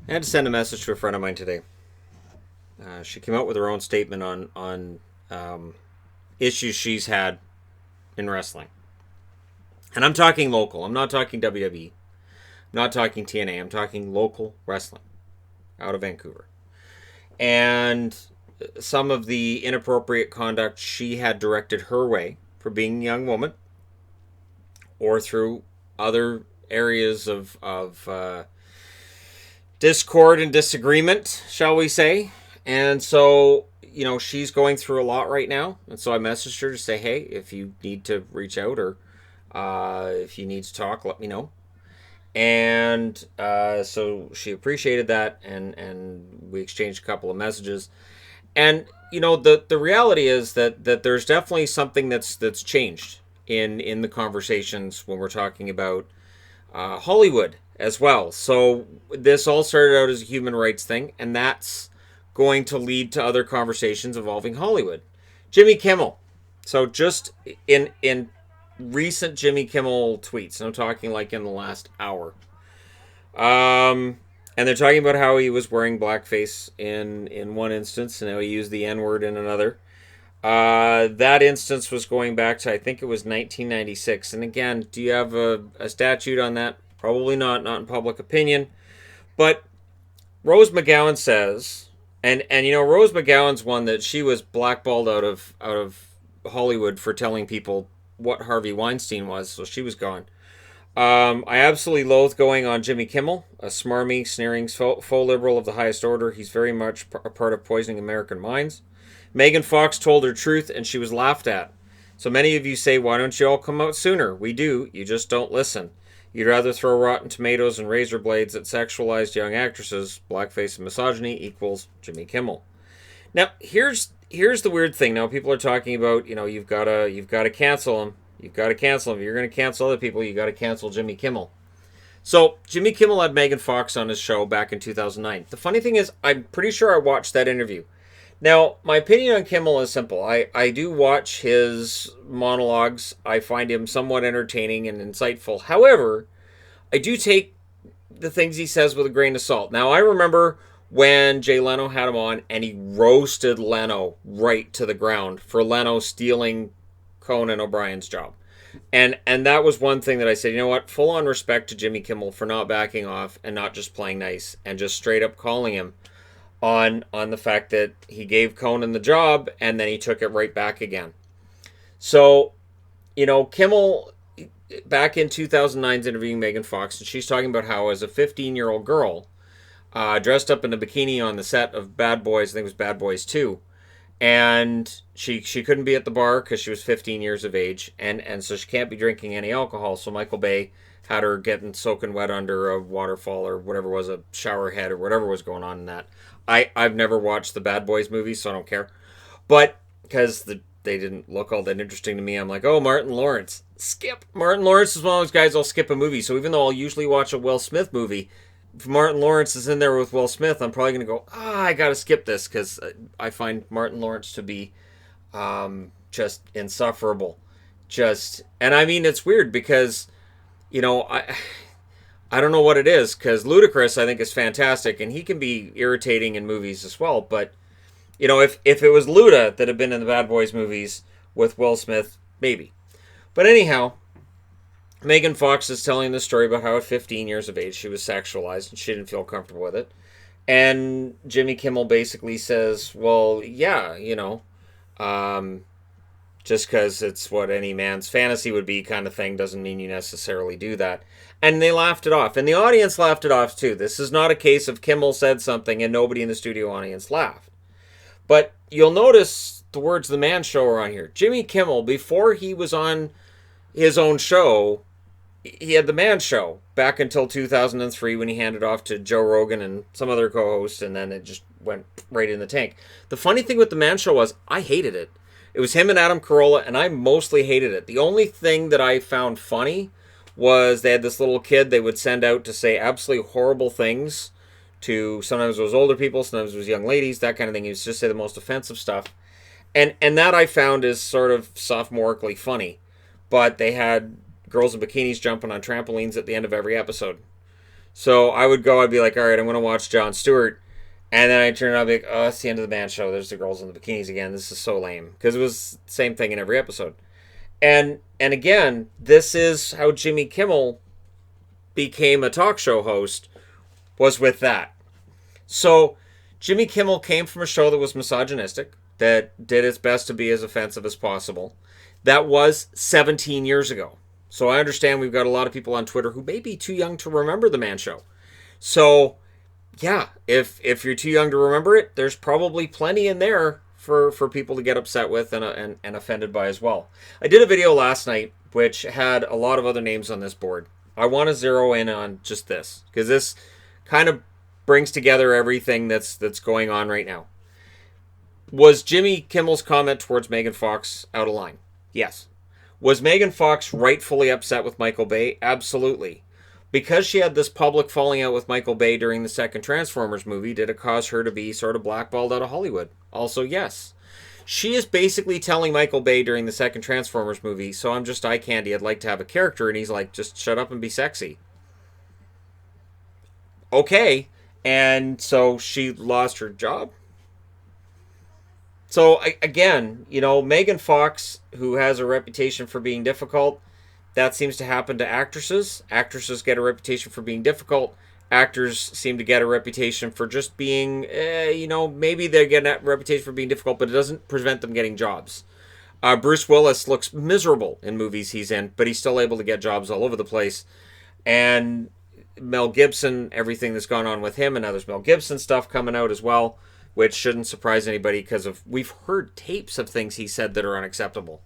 I had to send a message to a friend of mine today. She came out with her own statement on issues she's had in wrestling, and I'm talking local. I'm not talking WWE. I'm not talking TNA. I'm talking local wrestling out of Vancouver, and some of the inappropriate conduct she had directed her way for being a young woman, or through other areas of discord and disagreement, shall we say. And so, she's going through a lot right now. And so I messaged her to say, hey, if you need to reach out or if you need to talk, let me know. And so she appreciated that, and we exchanged a couple of messages. And the reality is that there's definitely something that's changed in the conversations when we're talking about Hollywood as well. So this all started out as a human rights thing, and that's going to lead to other conversations involving Hollywood. Jimmy Kimmel. So just in recent Jimmy Kimmel tweets, I'm talking like in the last hour. And they're talking about how he was wearing blackface in one instance, and how he used the N-word in another. That instance was going back to, I think it was 1996. And again, do you have a statute on that? Probably not in public opinion. But Rose McGowan says, and Rose McGowan's one that she was blackballed out of Hollywood for telling people what Harvey Weinstein was, so she was gone. I absolutely loathe going on Jimmy Kimmel, a smarmy, sneering, faux liberal of the highest order. He's very much a part of poisoning American minds. Megan Fox told her truth, and she was laughed at. So many of you say, why don't you all come out sooner? We do, you just don't listen. You'd rather throw rotten tomatoes and razor blades at sexualized young actresses. Blackface and misogyny equals Jimmy Kimmel. Now, here's the weird thing. Now, people are talking about, you've got to cancel him. You've got to cancel him. If you're going to cancel other people, you got to cancel Jimmy Kimmel. So, Jimmy Kimmel had Megan Fox on his show back in 2009. The funny thing is, I'm pretty sure I watched that interview. Now, my opinion on Kimmel is simple. I do watch his monologues. I find him somewhat entertaining and insightful. However, I do take the things he says with a grain of salt. Now, I remember when Jay Leno had him on, and he roasted Leno right to the ground for Leno stealing Conan O'Brien's job. And that was one thing that I said, you know what, full on respect to Jimmy Kimmel for not backing off and not just playing nice and just straight up calling him on the fact that he gave Conan the job and then he took it right back again. So, Kimmel, back in 2009, is interviewing Megan Fox, and she's talking about how as a 15-year-old girl, dressed up in a bikini on the set of Bad Boys, I think it was Bad Boys 2, and she couldn't be at the bar because she was 15 years of age, and so she can't be drinking any alcohol. So Michael Bay had her getting soaking wet under a waterfall or whatever was, a shower head or whatever was going on in that. I've never watched the Bad Boys movies, so I don't care. But because they didn't look all that interesting to me, I'm like, oh, Martin Lawrence. Skip. Martin Lawrence is one of those guys I'll skip a movie. So even though I'll usually watch a Will Smith movie, if Martin Lawrence is in there with Will Smith, I'm probably going to go, I got to skip this because I find Martin Lawrence to be just insufferable. And I mean, it's weird because, I don't know what it is, because Ludacris, I think, is fantastic, and he can be irritating in movies as well. But, if it was Luda that had been in the Bad Boys movies with Will Smith, maybe. But anyhow, Megan Fox is telling the story about how at 15 years of age she was sexualized and she didn't feel comfortable with it. And Jimmy Kimmel basically says, well, yeah, just because it's what any man's fantasy would be kind of thing doesn't mean you necessarily do that. And they laughed it off. And the audience laughed it off too. This is not a case of Kimmel said something and nobody in the studio audience laughed. But you'll notice the words of the Man Show are on here. Jimmy Kimmel, before he was on his own show, he had the Man Show back until 2003 when he handed off to Joe Rogan and some other co-hosts, and then it just went right in the tank. The funny thing with the Man Show was I hated it. It was him and Adam Carolla, and I mostly hated it. The only thing that I found funny was they had this little kid they would send out to say absolutely horrible things to, sometimes it was older people, sometimes it was young ladies, that kind of thing. He would just say the most offensive stuff. And that I found is sort of sophomorically funny. But they had girls in bikinis jumping on trampolines at the end of every episode. So I would go, I'd be like, all right, I'm going to watch Jon Stewart. And then I turn around and be like, oh, it's the end of the man show. There's the girls in the bikinis again. This is so lame. Because it was the same thing in every episode. And again, this is how Jimmy Kimmel became a talk show host, was with that. So Jimmy Kimmel came from a show that was misogynistic, that did its best to be as offensive as possible. That was 17 years ago. So I understand we've got a lot of people on Twitter who may be too young to remember the man show. So yeah, if you're too young to remember it, there's probably plenty in there for people to get upset with and offended by as well. I did a video last night which had a lot of other names on this board. I want to zero in on just this because this kind of brings together everything that's going on right now. Was Jimmy Kimmel's comment towards Megan Fox out of line? Yes. Was Megan Fox rightfully upset with Michael Bay? Absolutely. Because she had this public falling out with Michael Bay during the second Transformers movie, did it cause her to be sort of blackballed out of Hollywood? Also, yes. She is basically telling Michael Bay during the second Transformers movie, so I'm just eye candy, I'd like to have a character, and he's like, just shut up and be sexy. Okay. And so she lost her job. So, again, Megan Fox, who has a reputation for being difficult, that seems to happen to actresses. Actresses get a reputation for being difficult. Actors seem to get a reputation for just being, maybe they get a reputation for being difficult, but it doesn't prevent them getting jobs. Bruce Willis looks miserable in movies he's in, but he's still able to get jobs all over the place. And Mel Gibson, everything that's gone on with him, and now there's Mel Gibson stuff coming out as well, which shouldn't surprise anybody because we've heard tapes of things he said that are unacceptable.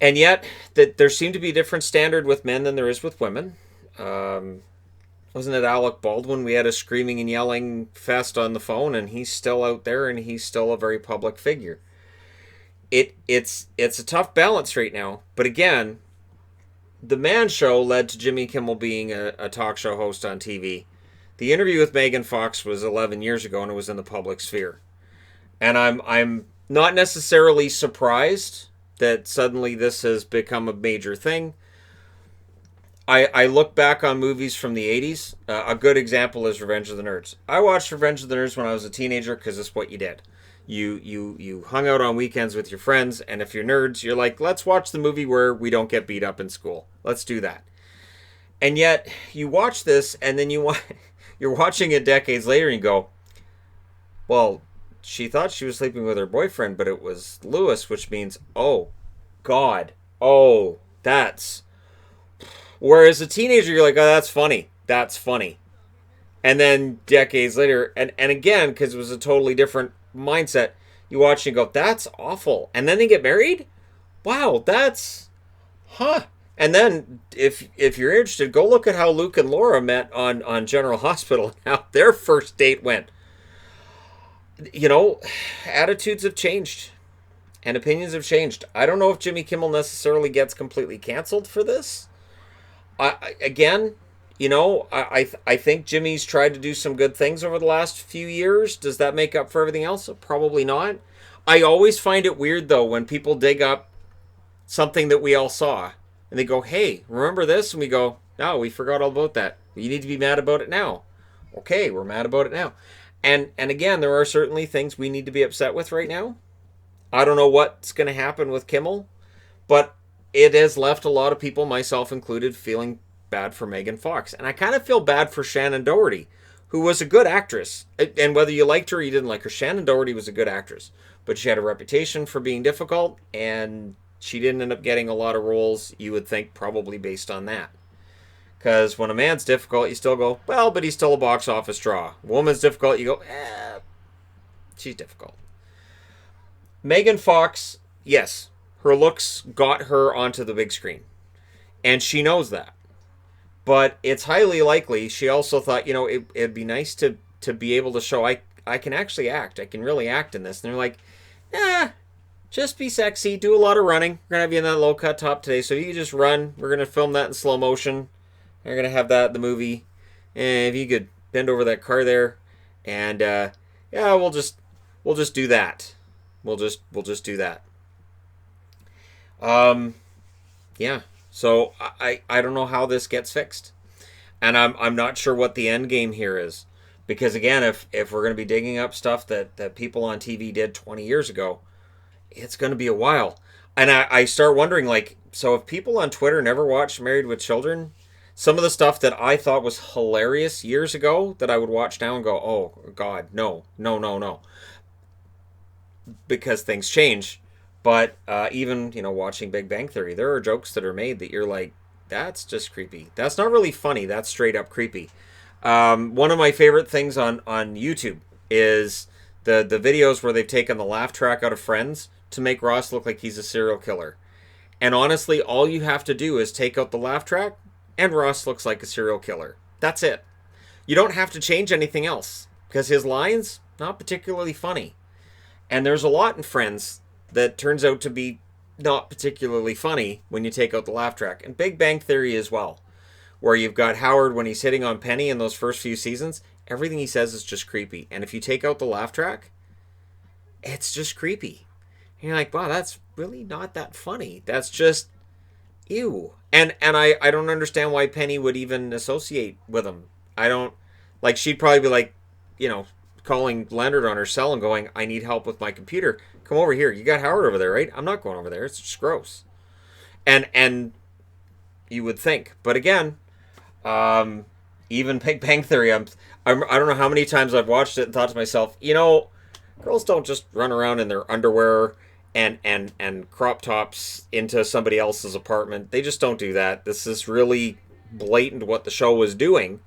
And yet, that there seemed to be a different standard with men than there is with women. Wasn't it Alec Baldwin? We had a screaming and yelling fest on the phone, and he's still out there, and he's still a very public figure. It's a tough balance right now. But again, the Man Show led to Jimmy Kimmel being a talk show host on TV. The interview with Megan Fox was 11 years ago, and it was in the public sphere. And I'm not necessarily surprised that suddenly this has become a major thing. I look back on movies from the 80s. A good example is Revenge of the Nerds. I watched Revenge of the Nerds when I was a teenager because it's what you did. You hung out on weekends with your friends, and if you're nerds, you're like, let's watch the movie where we don't get beat up in school. Let's do that. And yet, you watch this, and then you're watching it decades later, and you go, well, she thought she was sleeping with her boyfriend, but it was Lewis, which means, oh, God. Oh, that's... Whereas a teenager, you're like, oh, that's funny. That's funny. And then decades later, and again, because it was a totally different mindset, you watch and you go, that's awful. And then they get married? Wow, that's... Huh. And then, if you're interested, go look at how Luke and Laura met on General Hospital and how their first date went. Attitudes have changed and opinions have changed. I don't know if Jimmy Kimmel necessarily gets completely canceled for this. I think Jimmy's tried to do some good things over the last few years. Does that make up for everything else? Probably not. I always find it weird, though, when people dig up something that we all saw and they go, hey, remember this? And we go, no, we forgot all about that. You need to be mad about it now. Okay, we're mad about it now. And again, there are certainly things we need to be upset with right now. I don't know what's going to happen with Kimmel, but it has left a lot of people, myself included, feeling bad for Megan Fox. And I kind of feel bad for Shannon Doherty, who was a good actress. And whether you liked her or you didn't like her, Shannon Doherty was a good actress. But she had a reputation for being difficult, and she didn't end up getting a lot of roles, you would think, probably based on that. Because when a man's difficult, you still go, well, but he's still a box office draw. A woman's difficult, you go, she's difficult. Megan Fox, yes, her looks got her onto the big screen. And she knows that. But it's highly likely she also thought, it'd be nice to be able to show I can actually act. I can really act in this. And they're like, just be sexy, do a lot of running. We're going to have you in that low-cut top today, so you can just run. We're going to film that in slow motion. We're going to have that in the movie. And if you could bend over that car there. And, we'll just do that. We'll just do that. Yeah. So I don't know how this gets fixed. And I'm not sure what the end game here is. Because again, if we're going to be digging up stuff that people on TV did 20 years ago, it's going to be a while. And I start wondering, like, so if people on Twitter never watched Married with Children, some of the stuff that I thought was hilarious years ago that I would watch now and go, oh, God, no, no, no, no. Because things change. But even, watching Big Bang Theory, there are jokes that are made that you're like, that's just creepy. That's not really funny. That's straight up creepy. One of my favorite things on YouTube is the videos where they've taken the laugh track out of Friends to make Ross look like he's a serial killer. And honestly, all you have to do is take out the laugh track, and Ross looks like a serial killer. That's it. You don't have to change anything else, because his lines, not particularly funny. And there's a lot in Friends that turns out to be not particularly funny when you take out the laugh track. And Big Bang Theory as well, where you've got Howard when he's hitting on Penny in those first few seasons, everything he says is just creepy. And if you take out the laugh track, it's just creepy. And you're like, wow, that's really not that funny. That's just ew. And I don't understand why Penny would even associate with him. I don't, like, she'd probably be like, calling Leonard on her cell and going, I need help with my computer. Come over here. You got Howard over there, right? I'm not going over there. It's just gross. And you would think. But again, even Big Bang Theory, I don't know how many times I've watched it and thought to myself, girls don't just run around in their underwear and crop tops into somebody else's apartment. They just don't do that. This is really blatant what the show was doing.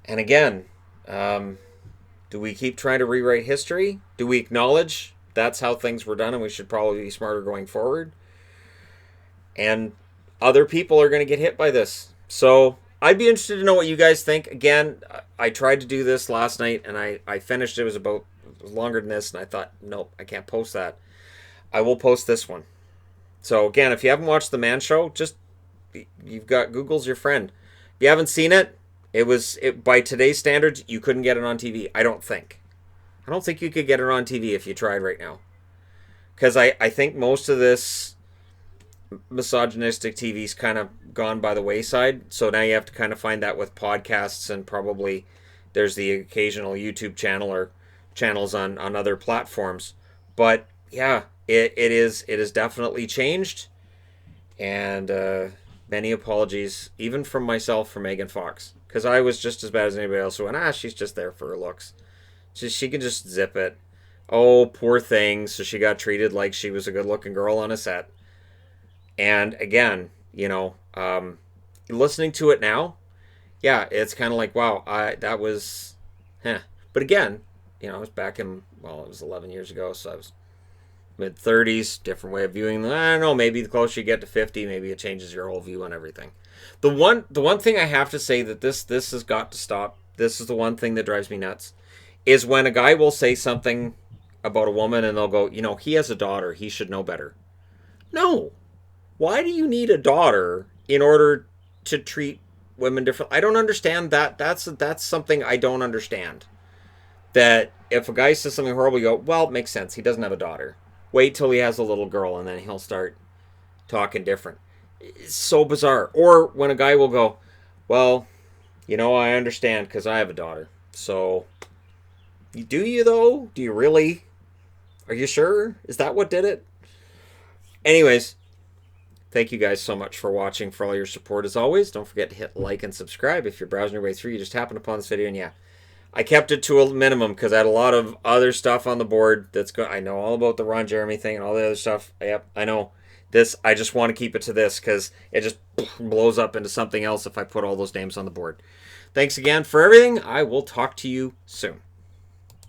And again, do we keep trying to rewrite history? Do we acknowledge that's how things were done and we should probably be smarter going forward? And other people are going to get hit by this. So I'd be interested to know what you guys think. Again, I tried to do this last night and I finished. It was longer than this, and I thought, nope, I can't post that. I will post this one. So again, if you haven't watched The Man Show, you've got Google's your friend. If you haven't seen it, by today's standards, you couldn't get it on TV. I don't think you could get it on TV if you tried right now. Because I think most of this misogynistic TV's kind of gone by the wayside. So now you have to kind of find that with podcasts, and probably there's the occasional YouTube channel or channels on other platforms. But yeah, it is definitely changed. And many apologies, even from myself, for Megan Fox. Because I was just as bad as anybody else who went, she's just there for her looks. She can just zip it. Oh, poor thing. So she got treated like she was a good-looking girl on a set. And again, listening to it now, yeah, it's kind of like, wow, that was, But again, I was back in, it was 11 years ago, so I was mid-30s, different way of viewing them. I don't know, maybe the closer you get to 50, maybe it changes your whole view on everything. The one thing I have to say that this has got to stop, this is the one thing that drives me nuts, is when a guy will say something about a woman and they'll go, he has a daughter, he should know better. No. Why do you need a daughter in order to treat women differently? I don't understand that. That's something I don't understand. That if a guy says something horrible, you go, well, it makes sense. He doesn't have a daughter. Wait till he has a little girl and then he'll start talking different. It's so bizarre. Or when a guy will go, well, I understand because I have a daughter. So, do you though? Do you really? Are you sure? Is that what did it? Anyways, thank you guys so much for watching, for all your support as always. Don't forget to hit like and subscribe if you're browsing your way through. You just happened upon this video, and yeah, I kept it to a minimum because I had a lot of other stuff on the board that's good. I know all about the Ron Jeremy thing and all the other stuff. Yep, I know. This, I just want to keep it to this because it just blows up into something else if I put all those names on the board. Thanks again for everything. I will talk to you soon.